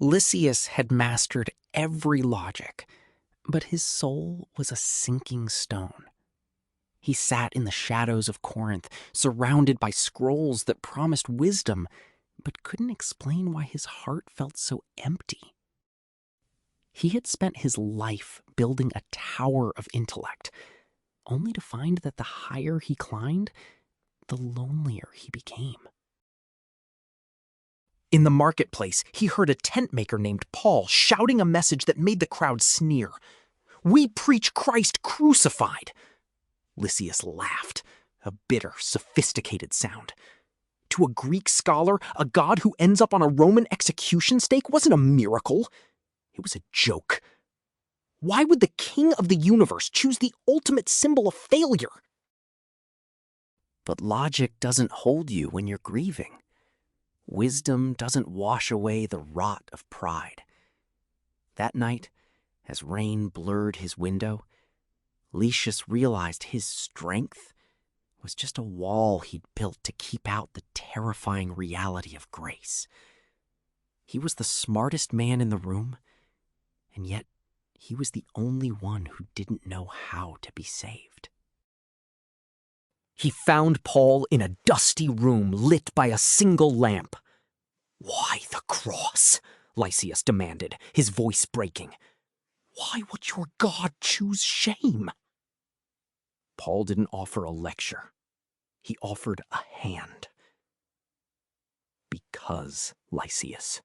Lysias had mastered every logic, but his soul was a sinking stone. He sat in the shadows of Corinth, surrounded by scrolls that promised wisdom, but couldn't explain why his heart felt so empty. He had spent his life building a tower of intellect, only to find that the higher he climbed, the lonelier he became. In the marketplace, he heard a tent maker named Paul shouting a message that made the crowd sneer. "We preach Christ crucified!" Lysias laughed, a bitter, sophisticated sound. To a Greek scholar, a god who ends up on a Roman execution stake wasn't a miracle. It was a joke. Why would the king of the universe choose the ultimate symbol of failure? But logic doesn't hold you when you're grieving. Wisdom doesn't wash away the rot of pride. That night, as rain blurred his window, Lysias realized his strength was just a wall he'd built to keep out the terrifying reality of grace. He was the smartest man in the room, and yet he was the only one who didn't know how to be saved. He found Paul in a dusty room lit by a single lamp. "Why the cross?" Lysias demanded, his voice breaking. "Why would your God choose shame?" Paul didn't offer a lecture. He offered a hand. "Because, Lysias,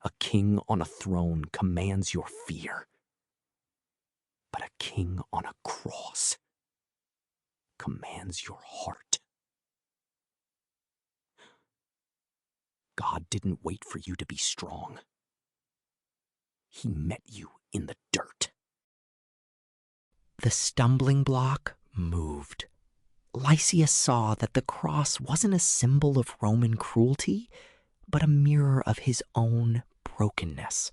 a king on a throne commands your fear, but a king on a cross commands your heart. God didn't wait for you to be strong. He met you in the dirt." The stumbling block moved. Lysias saw that the cross wasn't a symbol of Roman cruelty, but a mirror of his own brokenness.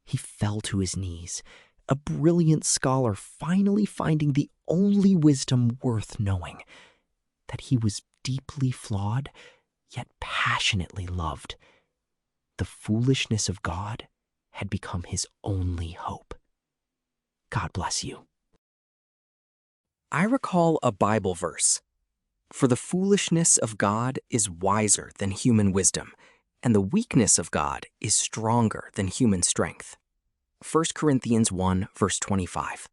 He fell to his knees, a brilliant scholar finally finding the only wisdom worth knowing, that he was deeply flawed, yet passionately loved. The foolishness of God had become his only hope. God bless you. I recall a Bible verse. "For the foolishness of God is wiser than human wisdom, and the weakness of God is stronger than human strength." 1 Corinthians 1, verse 25.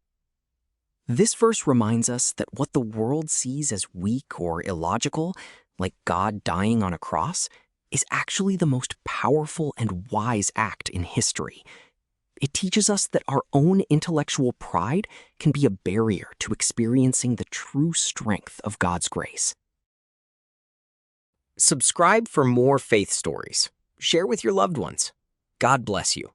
This verse reminds us that what the world sees as weak or illogical, like God dying on a cross, is actually the most powerful and wise act in history. It teaches us that our own intellectual pride can be a barrier to experiencing the true strength of God's grace. Subscribe for more faith stories. Share with your loved ones. God bless you.